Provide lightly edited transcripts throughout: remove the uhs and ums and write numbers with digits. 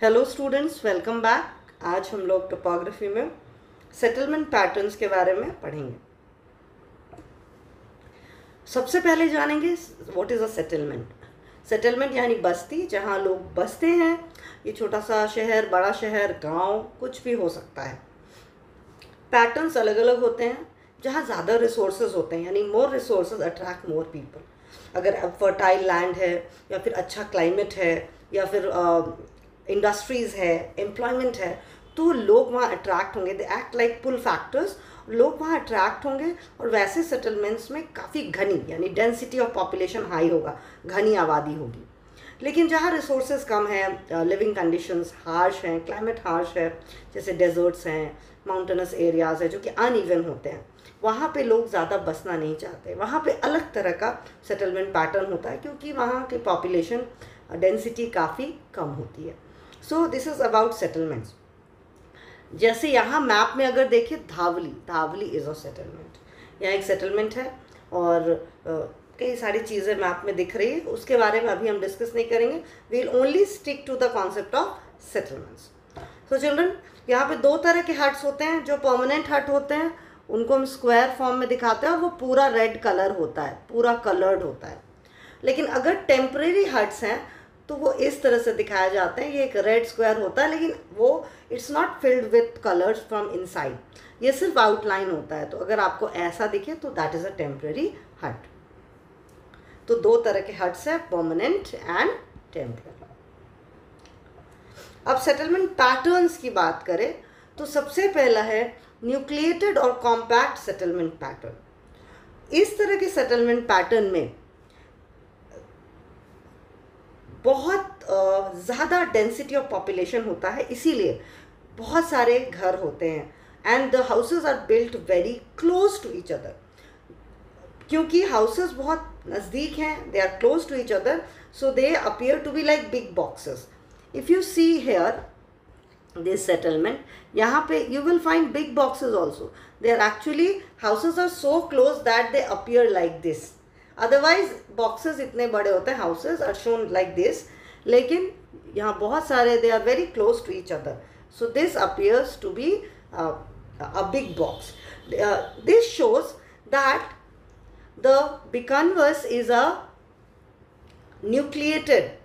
Hello students, welcome back. आज हम लोग टोपोग्राफी में सेटलमेंट पैटर्न्स के बारे में पढ़ेंगे। सबसे पहले जानेंगे what is a settlement. Settlement यानी बस्ती, जहाँ लोग बसते हैं। ये छोटा सा शहर, बड़ा शहर, गांव, कुछ भी हो सकता है। पैटर्न्स अलग अलग होते हैं। जहाँ ज़्यादा रिसोर्सेज होते हैं यानी more resources attract more people. अगर अब फर्टाइल लैंड है या फिर अच्छा क्लाइमेट है या फिर इंडस्ट्रीज़ है, एम्प्लॉयमेंट है, तो लोग वहाँ अट्रैक्ट होंगे। They act like pull factors. लोग वहाँ अट्रैक्ट होंगे और वैसे सेटलमेंट्स में काफ़ी घनी यानी डेंसिटी ऑफ पॉपुलेशन हाई होगा, घनी आबादी होगी। लेकिन जहाँ रिसोर्सेज कम है, लिविंग कंडीशंस हार्श हैं, क्लाइमेट हार्श है, जैसे डेजर्ट्स हैं, माउंटेनस एरियाज़ है जो कि अनइवन होते हैं, वहाँ पे लोग ज़्यादा बसना नहीं चाहते। वहाँ पे अलग तरह का सेटलमेंट पैटर्न होता है क्योंकि वहाँ की पॉपुलेशन डेंसिटी काफ़ी कम होती है। So this is about settlements. जैसे यहाँ मैप में अगर देखें, धावली इज़ अ सेटलमेंट। यहाँ एक सेटलमेंट है और कई सारी चीज़ें मैप में दिख रही है, उसके बारे में अभी हम डिस्कस नहीं करेंगे। We will only stick to the concept of settlements. So children, यहाँ पे दो तरह के हट्स होते हैं। जो परमानेंट हट होते हैं उनको हम स्क्वायर फॉर्म में दिखाते हैं और वो पूरा रेड कलर होता है, पूरा कलर्ड होता है। लेकिन अगर टेम्परेरी हट्स हैं तो वो इस तरह से दिखाया जाते हैं। ये एक रेड स्क्वायर होता है लेकिन वो it's not filled with colours from inside, ये सिर्फ आउटलाइन होता है। तो अगर आपको ऐसा दिखे तो that is a temporary hut. तो दो तरह के हट्स हैं, परमानेंट एंड टेम्परेरी। अब सेटलमेंट पैटर्न्स की बात करें तो सबसे पहला है न्यूक्लिएटेड और कॉम्पैक्ट सेटलमेंट पैटर्न। इस तरह के सेटलमेंट पैटर्न में बहुत ज़्यादा डेंसिटी ऑफ पॉपुलेशन होता है, इसीलिए बहुत सारे घर होते हैं and the houses are built very close to each other. क्योंकि हाउसेज बहुत नज़दीक हैं, they are close to each other, so they appear to be like big boxes. If you see here this settlement, यहाँ पे you will find big boxes also. They are actually, houses are so close that they appear like this. Otherwise boxes इतने बड़े होते हैं, houses are shown like this, लेकिन यहाँ बहुत सारे they are very close to each other, so this appears to be a big box. This shows that the biconverse is a nucleated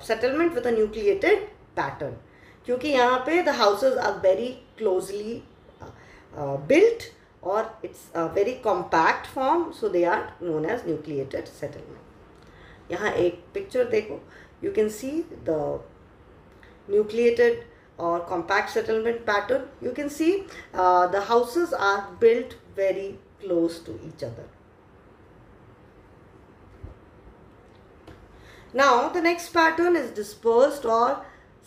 settlement with a nucleated pattern, क्योंकि यहाँ पे the houses are very closely built और it's very compact form, so they are known as nucleated settlement. यहाँ एक picture देखो, you can see the nucleated और compact settlement pattern. You can see the houses are built very close to each other. Now the next pattern is dispersed और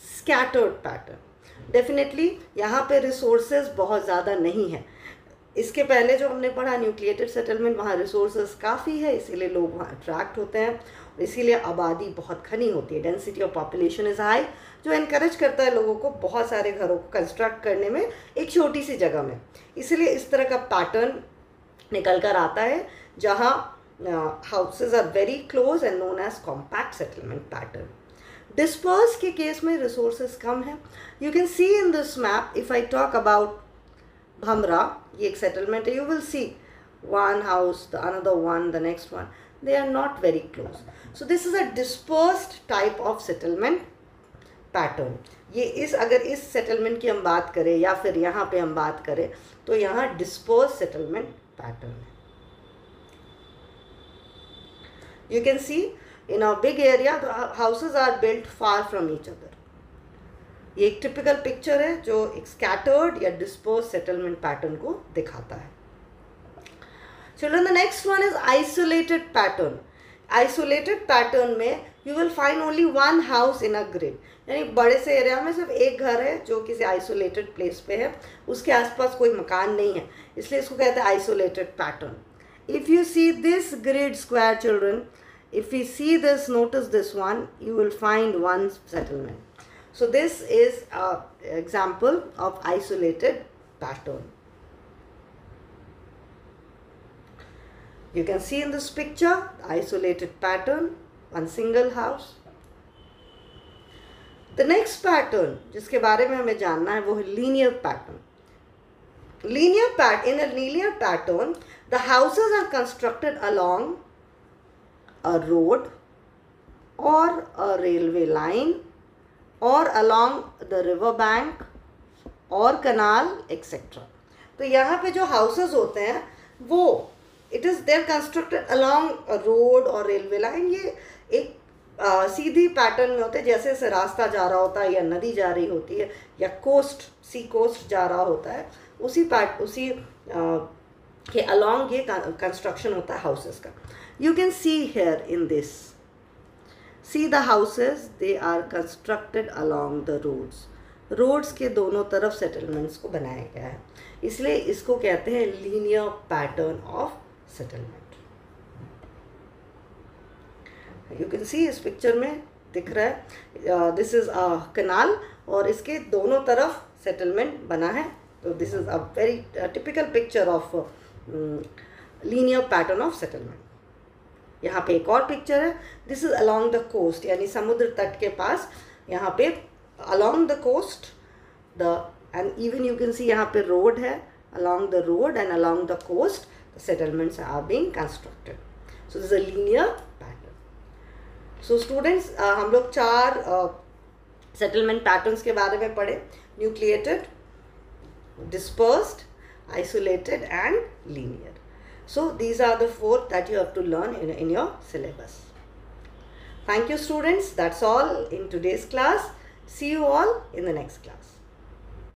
scattered pattern. Definitely यहाँ पे resources बहुत ज़्यादा नहीं है। इसके पहले जो हमने पढ़ा न्यूक्लिएटेड सेटलमेंट, वहाँ रिसोर्सेज काफ़ी है, इसीलिए लोग वहाँ अट्रैक्ट होते हैं और इसीलिए आबादी बहुत घनी होती है। Density of population is high, जो इनकरेज करता है लोगों को बहुत सारे घरों को कंस्ट्रक्ट करने में एक छोटी सी जगह में। इसलिए इस तरह का पैटर्न निकल कर आता है जहाँ houses are very close and known as compact settlement pattern. Dispersed के केस में रिसोर्सेज कम है। You can see in this map, if I talk about Bhamra, ये एक सेटलमेंट है, you will see one house, the another one, the next one, they are not very close. So this is a dispersed type of settlement pattern. ये अगर इस settlement की हम बात करें या फिर यहाँ पे हम बात करें तो यहाँ डिस्पर्स सेटलमेंट पैटर्न है। You can C in a big area the houses are built far from each other. ये एक टिपिकल पिक्चर है जो एक स्कैटर्ड या डिस्पर्स सेटलमेंट पैटर्न को दिखाता है। Children, the next one is isolated pattern. Isolated pattern में you will find only one house in a grid, यानी बड़े से एरिया में सिर्फ एक घर है जो किसी आइसोलेटेड प्लेस पे है, उसके आसपास कोई मकान नहीं है, इसलिए इसको कहते हैं isolated pattern. If you see this grid square children, if we see this, notice this one, you will find one settlement. So this is an example of isolated pattern. You can see in this picture the isolated pattern, one single house. The next pattern जिसके बारे में हमें जानना है वो है linear pattern. In a linear pattern, the houses are constructed along a road or a railway line or along the river bank और canal etc. तो यहाँ पे जो houses होते हैं वो it is they're constructed along a road or railway line. ये एक सीधी पैटर्न में होते हैं, जैसे जैसे रास्ता जा रहा होता है या नदी जा रही होती है या सी कोस्ट जा रहा होता है, उसी के अलॉन्ग ये कंस्ट्रक्शन होता है हाउसेस का. You can see here in this, see the houses they are constructed along the roads. Roads के दोनों तरफ सेटलमेंट्स को बनाया गया है, इसलिए इसको कहते हैं linear pattern of settlement. You can सी इस पिक्चर में दिख रहा है, दिस इज़ अ कनाल और इसके दोनों तरफ सेटलमेंट बना है. तो this is a very typical picture of linear pattern of settlement. यहाँ पे एक और पिक्चर है, this is along the coast, यानी समुद्र तट के पास. यहाँ पे along the coast and even you can see यहाँ पे रोड है. Along the road and along the coast the settlements are being constructed. So this is a linear pattern. So students, हम लोग 4 सेटलमेंट पैटर्न्स के बारे में पढ़े. Nucleated, dispersed, isolated and linear. So these are the 4 that you have to learn in your syllabus. Thank you students. That's all in today's class. See you all in the next class.